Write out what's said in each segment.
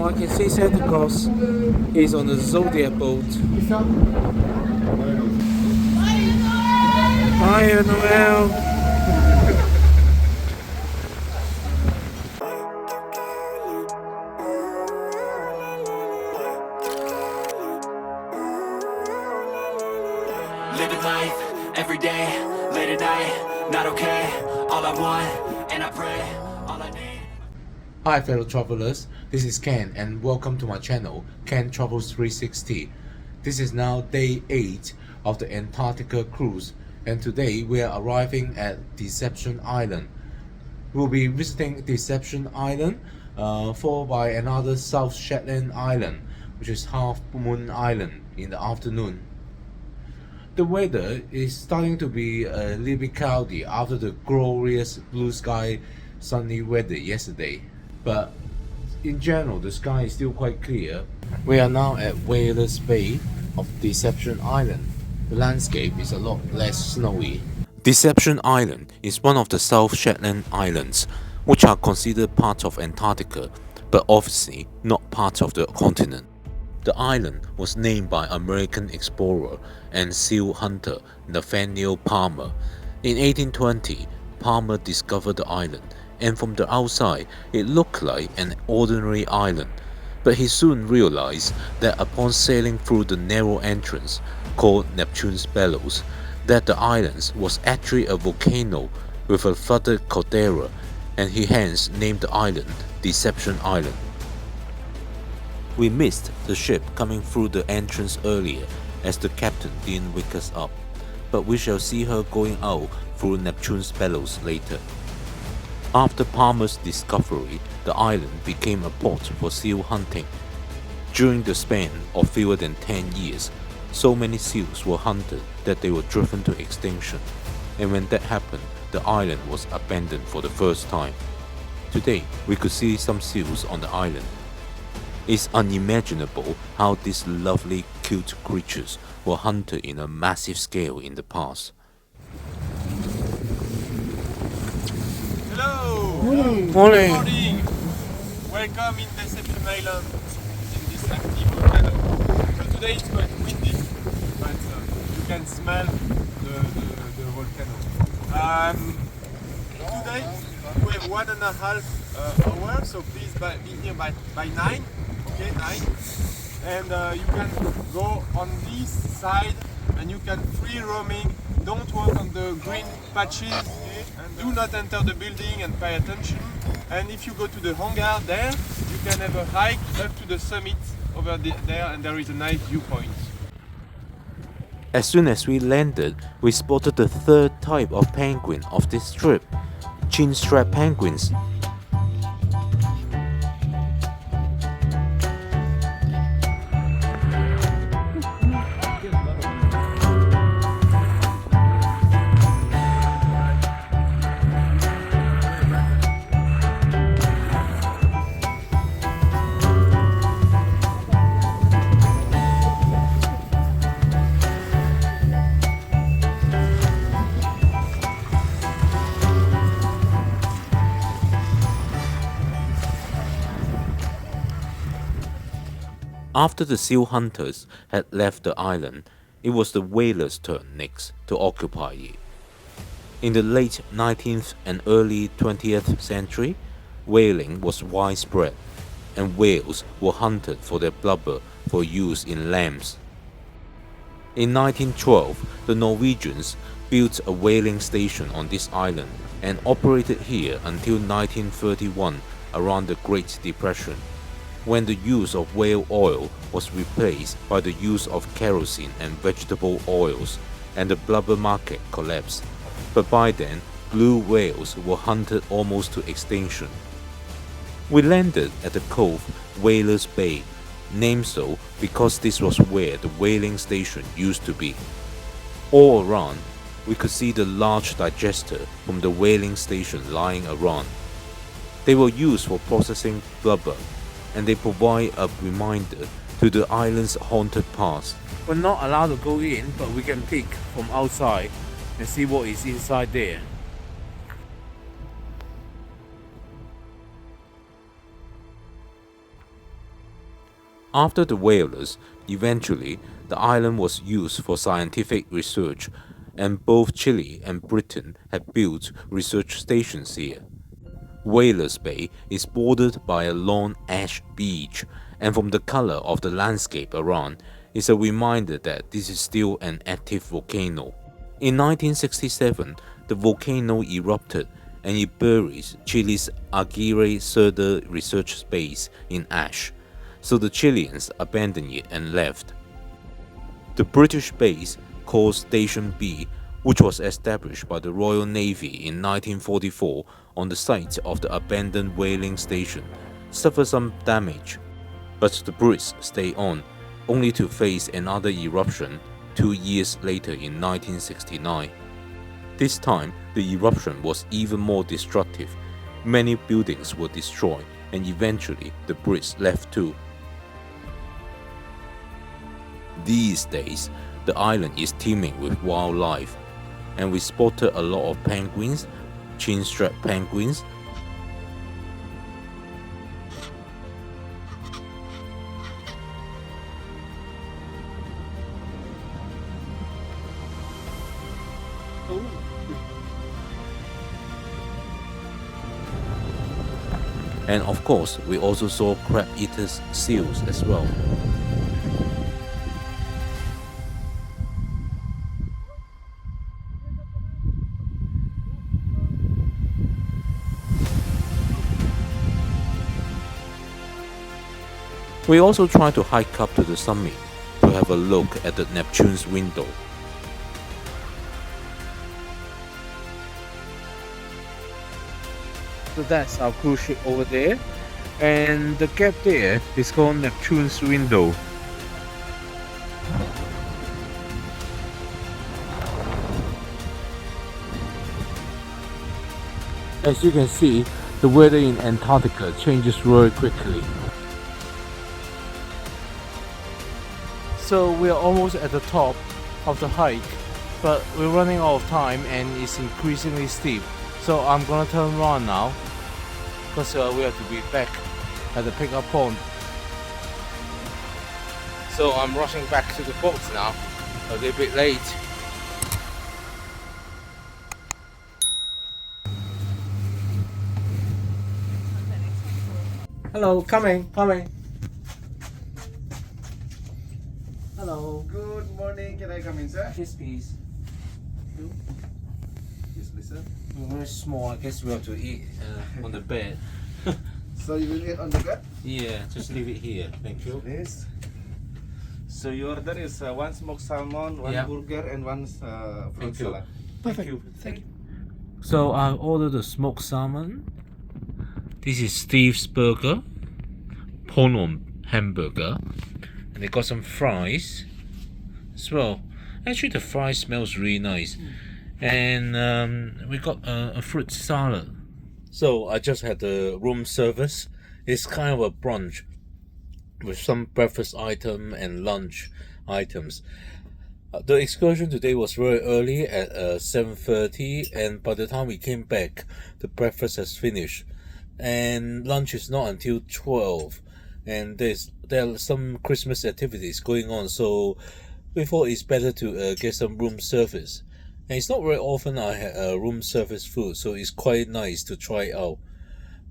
Now I can see Santa Claus is on the Zodiac boat. Hi, Noel. Living life every day, late at night, not okay. All I want, and I pray, all I need. Hi fellow travelers, this is Ken and welcome to my channel, Ken Travels 360. This is now day 8 of the Antarctica cruise, and today we are arriving at Deception Island. We'll be visiting Deception Island, followed by another South Shetland Island, which is Half Moon Island, in the afternoon. The weather is starting to be a little bit cloudy after the glorious blue sky, sunny weather yesterday. But in general, the sky is still quite clear. We are now at Whalers Bay of Deception Island. The landscape is a lot less snowy. Deception Island is one of the South Shetland Islands, which are considered part of Antarctica, but obviously not part of the continent. The island was named by American explorer and seal hunter Nathaniel Palmer. In 1820, Palmer discovered the island, and from the outside it looked like an ordinary island. But he soon realized that upon sailing through the narrow entrance, called Neptune's Bellows, that the island was actually a volcano with a flooded caldera, and he hence named the island Deception Island. We missed the ship coming through the entrance earlier as the captain didn't wake us up, but we shall see her going out through Neptune's Bellows later. After Palmer's discovery, the island became a port for seal hunting. During the span of fewer than 10 years, so many seals were hunted that they were driven to extinction, and when that happened, the island was abandoned for the first time. Today, we could see some seals on the island. It's unimaginable how these lovely, cute creatures were hunted in a massive scale in the past. Hello! Morning! Good morning! Welcome in Deception Island, in this active volcano. So today it's quite windy, but you can smell the volcano. Today we have 1.5 hours, so please be here by 9. Okay, 9. And you can go on this side and you can free roaming. Don't walk on the green patches, and do not enter the building and pay attention. And if you go to the hangar there, you can have a hike up to the summit over there, and there is a nice viewpoint. As soon as we landed, we spotted the third type of penguin of this trip, chin-strap penguins. After the seal hunters had left the island, it was the whalers' turn next to occupy it. In the late 19th and early 20th century, whaling was widespread, and whales were hunted for their blubber for use in lamps. In 1912, the Norwegians built a whaling station on this island and operated here until 1931, around the Great Depression, when the use of whale oil was replaced by the use of kerosene and vegetable oils, and the blubber market collapsed. But by then, blue whales were hunted almost to extinction. We landed at the cove Whalers Bay, named so because this was where the whaling station used to be. All around, we could see the large digester from the whaling station lying around. They were used for processing blubber, and they provide a reminder to the island's haunted past. We're not allowed to go in, but we can peek from outside and see what is inside there. After the whalers, eventually the island was used for scientific research, and both Chile and Britain had built research stations here. Whalers Bay is bordered by a long ash beach, and from the color of the landscape around, is a reminder that this is still an active volcano. In 1967, the volcano erupted and it buries Chile's Aguirre Cerda research base in ash, so the Chileans abandoned it and left. The British base, called Station B, which was established by the Royal Navy in 1944 on the site of the abandoned whaling station, suffered some damage, but the Brits stayed on, only to face another eruption 2 years later in 1969. This time, the eruption was even more destructive. Many buildings were destroyed, and eventually the Brits left too. These days, the island is teeming with wildlife, and we spotted a lot of penguins, chinstrap penguins, and of course we also saw crab-eaters seals as well. We also tried to hike up to the summit to have a look at the Neptune's window. So that's our cruise ship over there, and the gap there is called Neptune's window. As you can see, the weather in Antarctica changes very quickly. So we are almost at the top of the hike, but we're running out of time and it's increasingly steep. So I'm gonna turn around now because we have to be back at the pickup point. So I'm rushing back to the boat now, a little bit late. Hello, coming. Hello. Good morning, can I come in, sir? Yes, please. Yes, listen. We're very small. I guess we have to eat on the bed. So you will eat on the bed? Yeah, just leave it here. Thank you. Yes. So your order is one smoked salmon, one Yeah. burger, and one fruit Thank you. salad. Perfect. Thank you. So I ordered the smoked salmon. This is Steve's burger, Ponon hamburger, and they got some fries as well. Actually, the fries smells really nice, and we got a fruit salad. So I just had the room service. It's kind of a brunch with some breakfast item and lunch items. The excursion today was very early at 7:30, and by the time we came back, the breakfast has finished, and lunch is not until 12. And there are some Christmas activities going on, so we thought it's better to get some room service. And it's not very often I have room service food, so it's quite nice to try it out.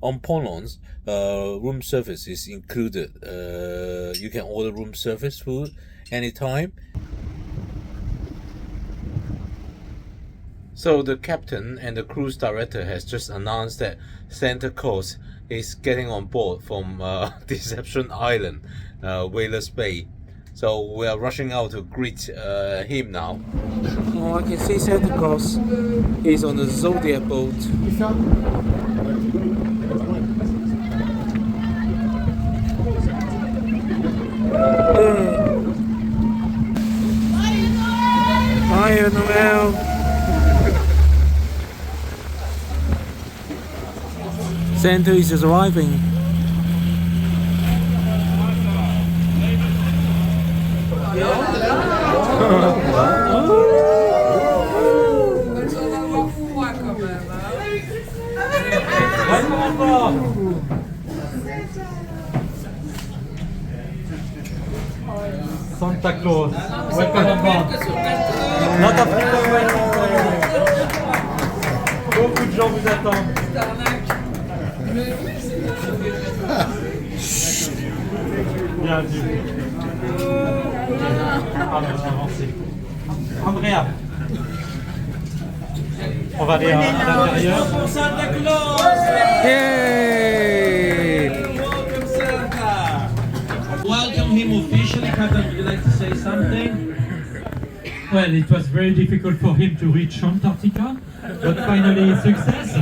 On Ponons, room service is included. You can order room service food anytime. So the captain and the cruise director has just announced that Santa Claus is getting on board from Deception Island, Whalers Bay. So we are rushing out to greet him now. Oh, I can see Santa Claus is on the Zodiac boat. Hi, Noel. Santa is arriving. Santa Claus. Welcome on board. Lot of people waiting for you. Beaucoup de gens vous attendent. Bienvenue. Ah, mais on va avancer. Andrea. On va aller à l'intérieur. Santa Claus! Yay! Welcome, Santa! Welcome him officially. Captain, would you like to say something? Well, it was very difficult for him to reach Antarctica, but finally success.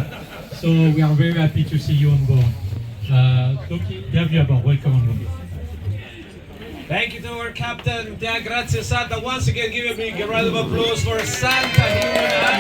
So we are very happy to see you on board. Donc, bienvenue à bord. Welcome on board. Thank you to our captain. Grazie Santa. Once again, give a big round of applause for Santa here with us.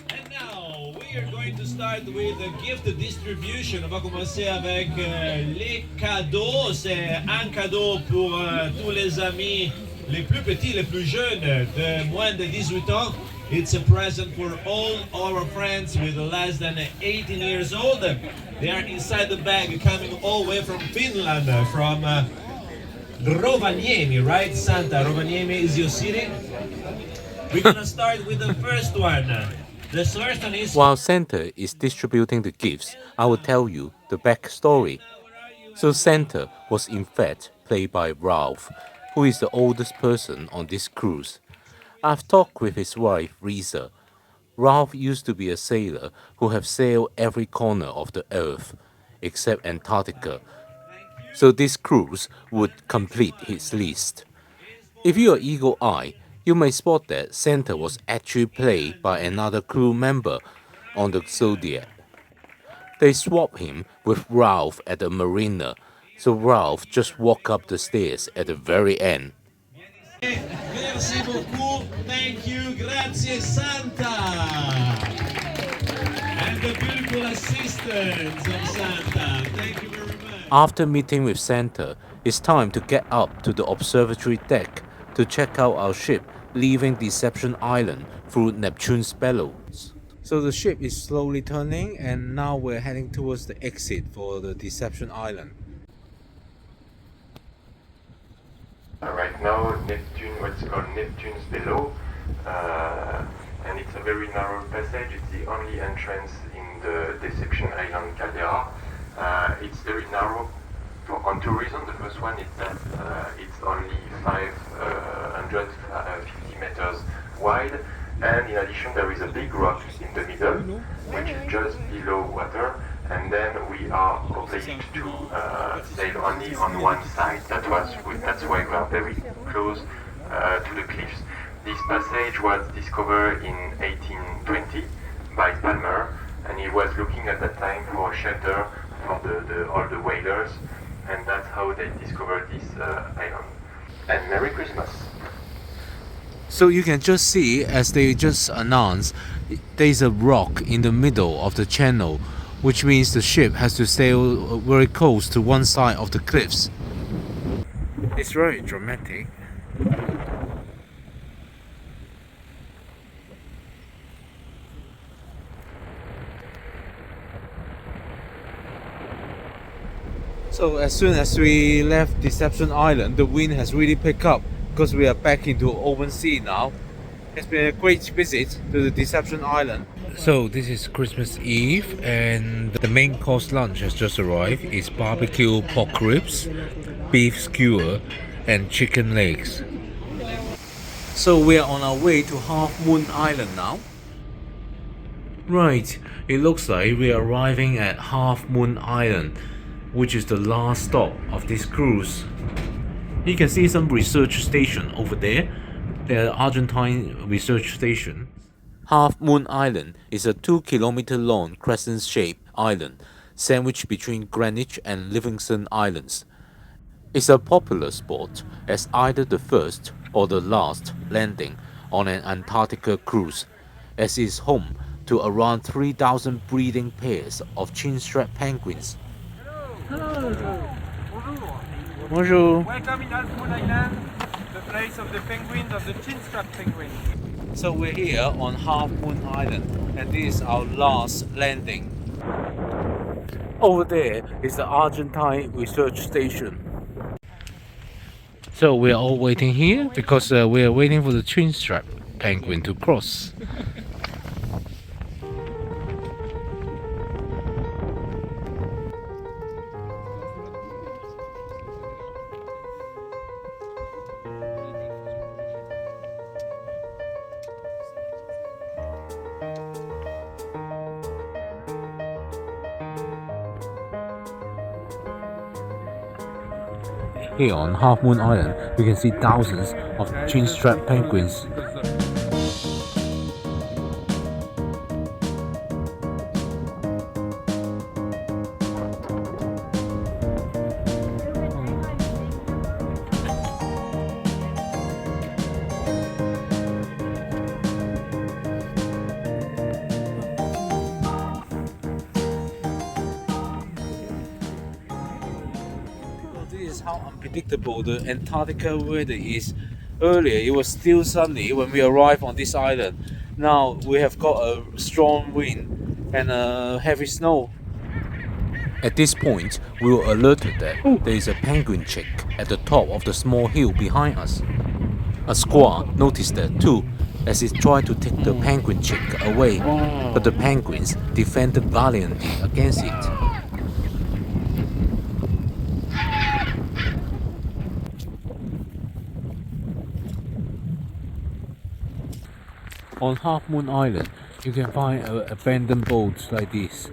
And now we are going to start with the gift distribution. On va commencer avec les cadeaux. C'est un cadeau pour tous les amis les plus petits, les plus jeunes de moins de 18 ans. It's a present for all our friends with less than 18 years old. They are inside the bag, coming all the way from Finland, from Rovaniemi, right, Santa? Rovaniemi is your city? We're gonna start with the first one. The first one is... While Santa is distributing the gifts, I will tell you the backstory. So Santa was in fact played by Ralph, who is the oldest person on this cruise. I've talked with his wife, Risa. Ralph used to be a sailor who have sailed every corner of the earth, except Antarctica. So this cruise would complete his list. If you are eagle-eyed, you may spot that Santa was actually played by another crew member on the Zodiac. They swapped him with Ralph at the marina, so Ralph just walked up the stairs at the very end. Merci beaucoup. Thank you. Grazie, Santa. And the beautiful assistants of Santa. Thank you very much. After meeting with Santa, it's time to get up to the observatory deck to check out our ship leaving Deception Island through Neptune's bellows. So the ship is slowly turning and now we're heading towards the exit for the Deception Island. Right now, Neptune, what's called Neptune's Bellow, and it's a very narrow passage. It's the only entrance in the Deception Island caldera. It's very narrow on two reasons. The first one is that it's only 550 meters wide, and in addition there is a big rock in the middle, which is just below water. And then we are obliged to sail only on one side. That's why we are very close to the cliffs. This passage was discovered in 1820 by Palmer, and he was looking at that time for shelter for all the whalers, and that's how they discovered this island. And Merry Christmas! So you can just see, as they just announced, there's a rock in the middle of the channel, which means the ship has to sail very close to one side of the cliffs. It's very dramatic. So as soon as we left Deception Island, the wind has really picked up because we are back into open sea now. It's been a great visit to the Deception Island. So this is Christmas Eve and the main course lunch has just arrived. It's barbecue pork ribs, beef skewer and chicken legs. So we are on our way to Half Moon Island now. Right, it looks like we are arriving at Half Moon Island, which is the last stop of this cruise. You can see some research station over there. The Argentine research station. Half Moon Island is a 2-kilometer long crescent-shaped island sandwiched between Greenwich and Livingston Islands. It's a popular spot as either the first or the last landing on an Antarctica cruise, as it's home to around 3,000 breeding pairs of chinstrap penguins. Hello. Bonjour. Welcome in Half Moon Island, the place of the penguins, of the chinstrap penguins. So we're here on Half Moon Island and this is our last landing. Over there is the Argentine research station. So we are all waiting here because we are waiting for the twin strap penguin to cross. Here on Half Moon Island, we can see thousands of chin-strap penguins. This is how unpredictable the Antarctica weather is. Earlier it was still sunny when we arrived on this island. Now we have got a strong wind and heavy snow. At this point, we were alerted that there is a penguin chick at the top of the small hill behind us. A squaw noticed that too, as it tried to take the penguin chick away, but the penguins defended valiantly against it. On Half Moon Island, you can find abandoned boats like this.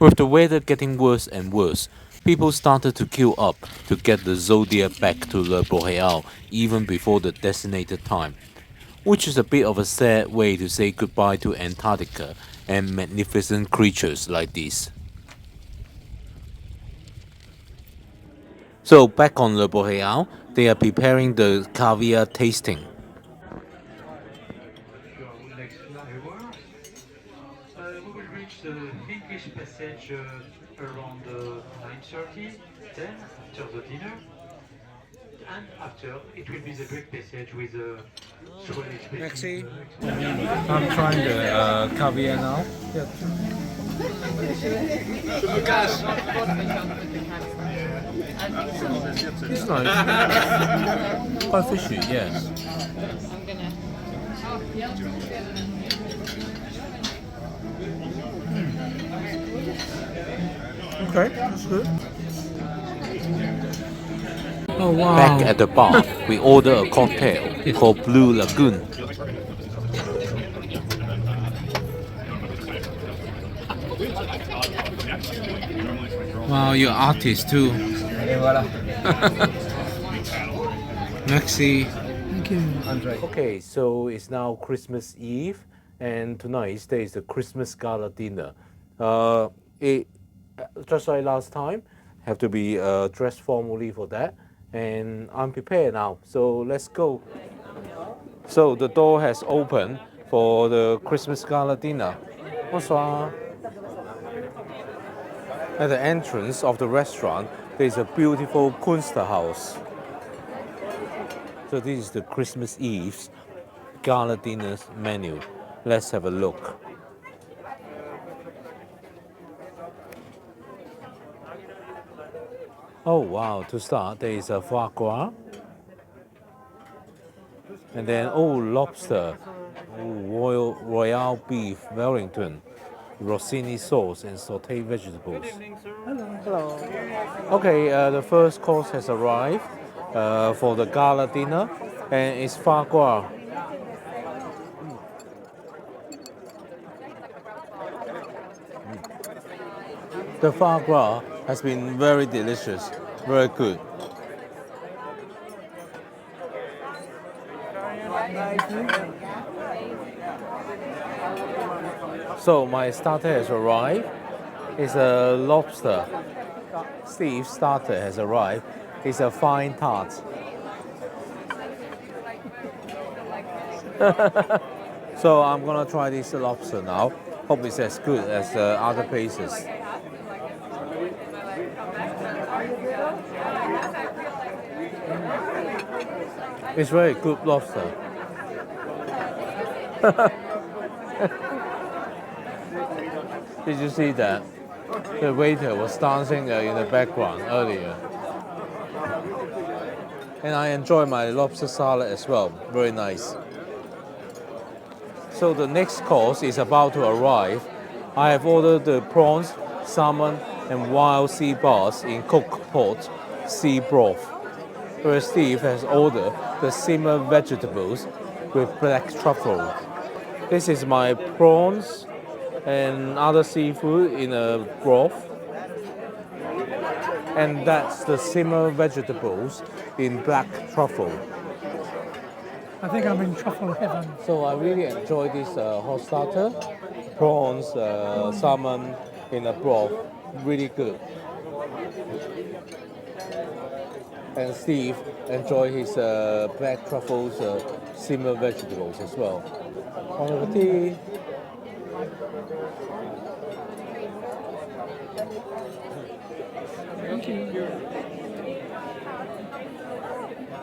With the weather getting worse and worse, people started to queue up to get the Zodiac back to Le Boreal even before the designated time, which is a bit of a sad way to say goodbye to Antarctica and magnificent creatures like this. So back on Le Boreal, they are preparing the caviar tasting. We will reach the English Passage around 9:30, then after the dinner, and after it will be the Great Passage with a Maxi, I'm trying the caviar now. It's nice. Quite fishy, yes. Okay, that's good. Oh wow. Back at the bar, we order a cocktail called Blue Lagoon. Wow, you're artist too. Maxi. Thank you. Andre. Okay, so it's now Christmas Eve, and tonight there is the Christmas gala dinner. Just like last time, have to be dressed formally for that, and I'm prepared now. So let's go. So the door has opened for the Christmas gala dinner. Bonsoir. At the entrance of the restaurant, there is a beautiful Kunsthaus. So this is the Christmas Eve's gala dinner's menu. Let's have a look. Oh wow, to start there is a foie gras. And then, oh, lobster, oh, royal beef, Wellington, Rossini sauce and sauteed vegetables. Good evening, sir. Hello. Okay, the first course has arrived for the gala dinner, and it's foie gras. The foie gras has been very delicious, very good. So my starter has arrived. It's a lobster. Steve's starter has arrived. It's a fine tart. So I'm gonna try this lobster now. Hope it's as good as other places. It's very good lobster. Did you see that? The waiter was dancing in the background earlier. And I enjoy my lobster salad as well. Very nice. So the next course is about to arrive. I have ordered the prawns, salmon, and wild sea bass in cooked pot sea broth. Whereas Steve has ordered the simmered vegetables with black truffle. This is my prawns and other seafood in a broth. And that's the simmered vegetables in black truffle. I think I'm in truffle heaven. So I really enjoy this hot starter, prawns, salmon in a broth, really good. And Steve enjoy his black truffles, simmered vegetables as well. Bon appetit. Thank you.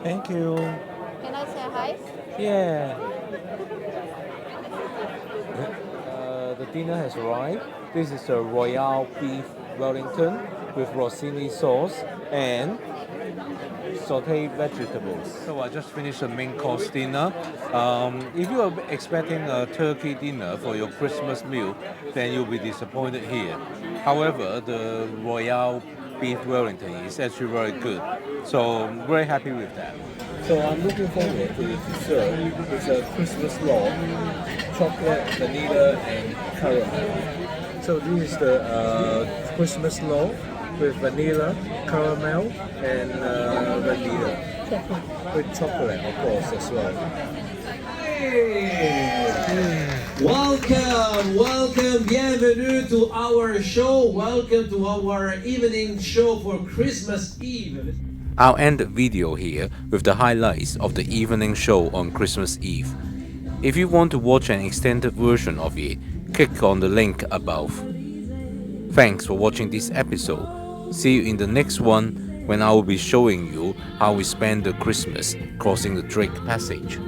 Thank you. Can I say hi? Yeah. The dinner has arrived. This is the Royal Beef Wellington with Rossini sauce and sauteed vegetables. So I just finished the main course dinner. If you are expecting a turkey dinner for your Christmas meal, then you'll be disappointed here. However, the Royal Beef Wellington is actually very good. So I'm very happy with that. So I'm looking forward to the dessert. It's a Christmas log, chocolate, vanilla, and caramel. So this is the Christmas log with vanilla, caramel, and vanilla. With chocolate, of course, as well. Welcome, bienvenue to our show. Welcome to our evening show for Christmas Eve. I'll end the video here with the highlights of the evening show on Christmas Eve. If you want to watch an extended version of it, click on the link above. Thanks for watching this episode. See you in the next one when I will be showing you how we spend the Christmas crossing the Drake Passage.